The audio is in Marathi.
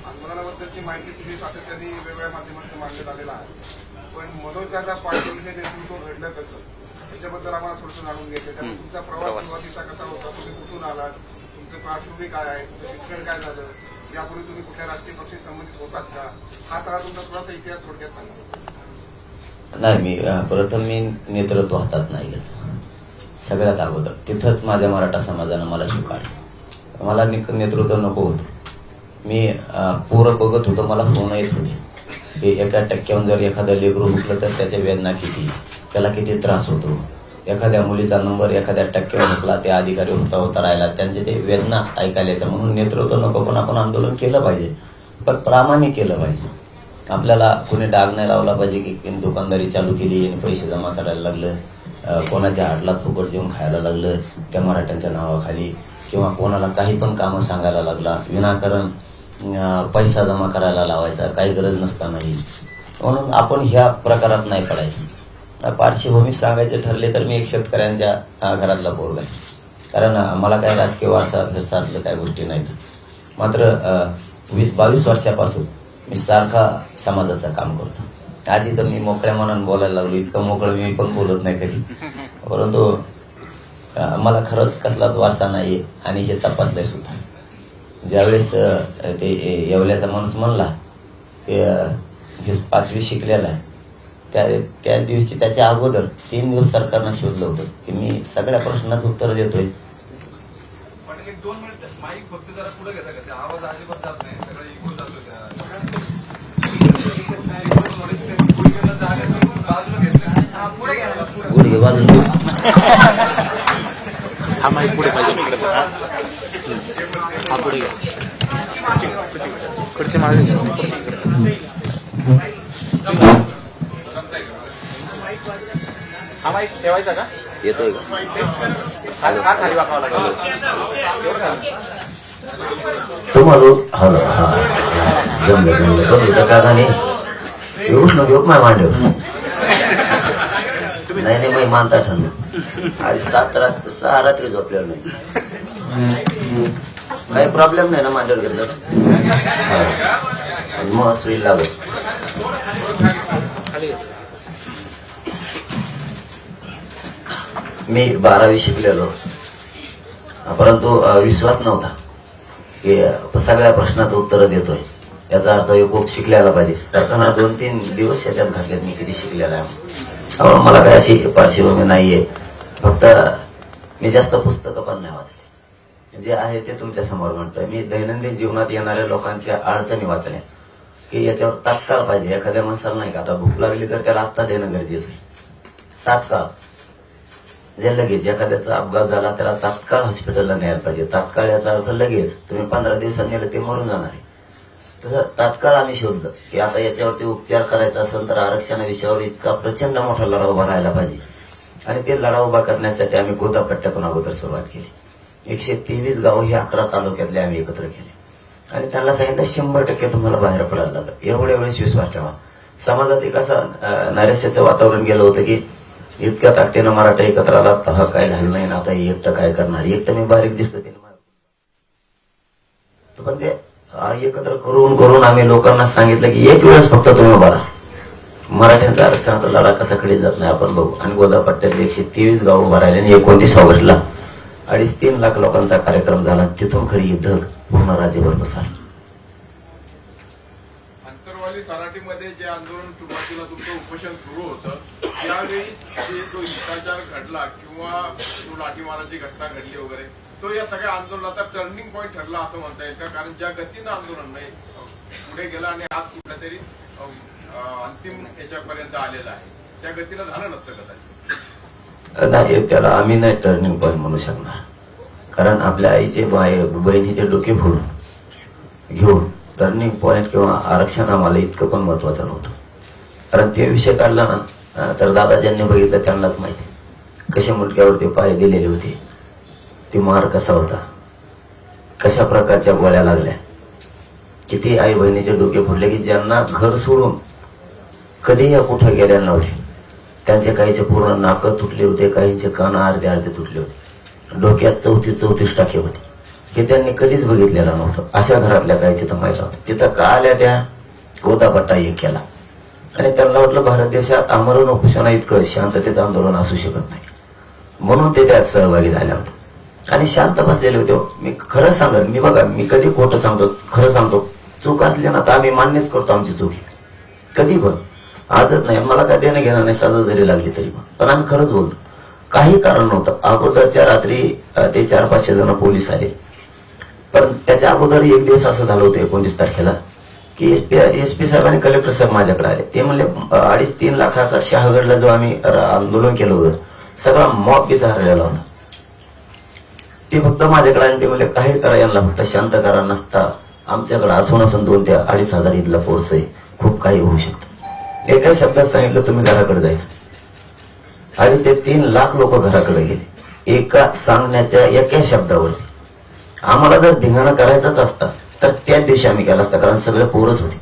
आंदोलनाबद्दलची माहिती तुम्ही सातत्याने वेगवेगळ्या माध्यमातून मांडण्यात आलेला आहे, पण मनोजदादा पाटील हे नेतृत्व घडलं कसं याच्याबद्दल आम्हाला थोडंसं जाणून घ्यायचं. त्यामुळे तुमचा प्रवास सुरुवातीचा कसा होता, तुम्ही कुठून आलात, तुमचं पार्श्वभूमी काय आहे, तुमचं शिक्षण काय झालं, यापूर्वी तुम्ही कुठल्या राजकीय पक्षाशी संबंधित होतात का, हा सगळा तुमचा थोडासा इतिहास थोडक्यात सांगा. नाही, मी प्रथम नेतृत्व हातात नाही घेत. सगळ्यात अगोदर तिथंच माझ्या मराठा समाजानं मला स्वीकारलं. मला नेतृत्व नको होतं. मी पोरं बघत होतो, मला फोन येत होते की एका टक्क्यावर जर एखादं लेकरू हुकलं तर त्याच्या वेदना किती, त्याला किती त्रास होतो. एखाद्या मुलीचा नंबर एखाद्या टक्क्यावर हुकला, त्या अधिकारी होता राहिला, त्यांचे ते वेदना ऐकायला यायचं. म्हणून नेतृत्व नको, पण आपण आंदोलन केलं पाहिजे, पण प्रामाणिक केलं पाहिजे. आपल्याला कोणी डाग नाही लावला पाहिजे की दुकानदारी चालू केली आणि पैसे जमा करायला लागलं, कोणाच्या हाटलात फुकट जेवून खायला लागलं त्या मराठ्यांच्या नावाखाली, किंवा कोणाला काही पण कामं सांगायला लागला, विनाकारण पैसा जमा करायला लावायचा, काही गरज नसतानाही. म्हणून आपण ह्या प्रकारात नाही पडायचं. पार्श्वभूमी सांगायचे ठरले तर मी एक शेतकऱ्यांच्या घरातला पोरगा आहे, कारण मला काय राजकीय वारसा फिरसा असलं काही गोष्टी नाहीत. मात्र 20-22 वर्षापासून मी सारखा समाजाचं काम करतो. आज इथं मी मोकळ्या मनानं बोलायला लागलो, इतकं मोकळं मी पण बोलत नाही कधी, परंतु मला खरंच कसलाच वारसा नाहीये आणि हे तपासलंय सुद्धा. ज्यावेळेस ते येवल्याचा माणूस म्हणला की 5वी शिकलेला आहे, त्या दिवशी त्याच्या अगोदर 3 दिवस सरकारनं शोधलं होतं की मी सगळ्या प्रश्नाचं उत्तर देतोय. गुडघे बाजून हा माईक पुढे पाहिजे, हा पुढे घ्या, पुढचे मागे घ्या. हा माईक ठेवायचा का, येतोय का, खाली वाकावं लागेल तुम्हाला. जमलं काकाने उष्ण घेऊ माय मांडव नाही मी मानता ठरलं. आज 6 रात्री झोपलेलं नाही, काही प्रॉब्लेम नाही ना मांडीवर घेतलं मग सुई लागत. मी 12वी शिकलेलो, परंतु विश्वास नव्हता की सगळ्या प्रश्नाचं उत्तर देतोय. याचा अर्थ खूप शिकलेला पाहिजे. करताना 2-3 दिवस याच्यात घातलेत मी किती शिकलेला आहे. मला काय अशी पार्श्वभूमी नाहीये, फक्त मी जास्त पुस्तकं पण नाही वाचले. जे आहे ते तुमच्या समोर म्हणतोय. मी दैनंदिन जीवनात येणाऱ्या लोकांच्या अडचणी वाचल्या की याच्यावर तात्काळ पाहिजे. एखाद्या माणसाला नाही का आता भूक लागली तर त्याला आत्ता देणं गरजेचं आहे, तात्काळ. जे लगेच एखाद्याचा अपघात झाला त्याला तात्काळ हॉस्पिटलला न्यायला पाहिजे. तात्काळ याचा अर्थ लगेच, तुम्ही 15 दिवसांनी नेलं ते मरून जाणार आहे. तसं तात्काळ आम्ही शोधलं की आता याच्यावरती उपचार करायचा असेल तर आरक्षणा विषयावर इतका प्रचंड मोठा लढा उभा राहायला पाहिजे. आणि ते लढा उभा करण्यासाठी आम्ही गोदापट्ट्यातून अगोदर सुरुवात केली. 123 गावं ही 11 तालुक्यातले आम्ही एकत्र केले आणि त्यांना सांगितलं 100% तुम्हाला बाहेर पडायला लागलं. एवढ्या वेळेस विश्वास ठेवा. समाजात एक असं नैराश्याचं वातावरण गेलं होतं की इतक्या ताकदीनं मराठा एकत्र आला, हा काय झालं नाही, आता एकटं काय करणार. एक तर मी बारीक दिसतो त्याने, पण ते एकत्र करून आम्ही लोकांना सांगितलं की एक वेळेस फक्त तुम्ही उभा राहा. मराठ्यांचा आरक्षणाचा लढा कसा कडे जात नाही आपण बघू. आणि गोदापट्ट्यात 123 गाव उभा राहिले आणि 29 ऑगस्टला 2.5-3 लाख लोकांचा कार्यक्रम झाला. तिथून खरी धग पूर्ण राज्यभर पसरली. अंतरवाली सराटीमध्ये जे आंदोलन सुरुवातीला तुमचं उपोषण सुरू होतं त्यावेळी जो हिंसाचार घडला किंवा लाठीमाराची घटना घडली वगैरे, तो या सगळ्या आंदोलनाचा टर्निंग पॉईंट ठरला असं म्हणता येईल का? कारण ज्या गतीनं आंदोलन पुढे गेलं आणि आज कुठल्या तरी अंतिम याच्यापर्यंत आलेलं आहे, त्या गतीनं झालं नसतं कदाचित. नाही, त्याला आम्ही नाही टर्निंग पॉईंट म्हणू शकणार, कारण आपल्या आईचे बहिणीचे डोके फोडून घेऊन टर्निंग पॉईंट किंवा आरक्षण आम्हाला इतकं पण महत्वाचं नव्हतं. कारण ते विषय काढला ना तर दादा ज्यांनी बघितलं त्यांनाच माहिती कशा मुटक्यावरती पाय दिलेले होते, ती मार कसा होता, कशा प्रकारच्या गोळ्या लागल्या, किती आई बहिणीचे डोके फोडले की ज्यांना घर सोडून कधी या कुठं गेल्या नव्हते. त्यांचे काहीचे पूर्ण नाकं तुटले होते, काहींचे कान अर्धे तुटले होते, डोक्यात 34 टाके होते. की त्यांनी कधीच बघितलेलं नव्हतं. अशा घरातल्या काही तिथं महिला होत्या. तिथं का आल्या त्या गोतापट्टा एक केला आणि त्यांना वाटलं भारत देशात आमरण उपोषणा इतकं शांततेचं आंदोलन असू शकत नाही, म्हणून ते त्यात सहभागी झाले होते आणि शांत बसलेले होते. मी खरं सांगेन, मी बघा, मी कधी खोटं सांगतो, खरं सांगतो. चूक असली ना तर आम्ही मान्यच करतो आमची चूक आहे, कधी पण. आजच नाही, मला काय देणं घेणं नाही, सजा जरी लागली तरी पण आम्ही खरंच बोलतो. काही कारण नव्हतं. अगोदरच्या रात्री ते 400-500 जण पोलीस आले, पण त्याच्या अगोदर एक दिवस असं झालं होतं 29 तारखेला की एसपी साहेब आणि कलेक्टर साहेब माझ्याकडे आले. ते म्हणले 2.5-3 लाखाचा शहागडला जो आम्ही आंदोलन केलं होतं सगळा मॉब तिथं हरलेला होता. ते फक्त माझ्याकडे आले. ते म्हणले काही करा, यांना फक्त शांत करा, नसता आमच्याकडे असून 2 ते 2.5 हजार इथला फोर्स आहे, खूप काही होऊ शकतं. एका शब्दात सांगितलं तुम्ही घराकडे जायचं. 2.5 ते 3 लाख लोक घराकडे गेले एका सांगण्याच्या एका शब्दावर. आम्हाला जर धिंगाणा करायचाच असता तर त्याच दिवशी आम्ही केला असता, कारण सगळे पोरच होते.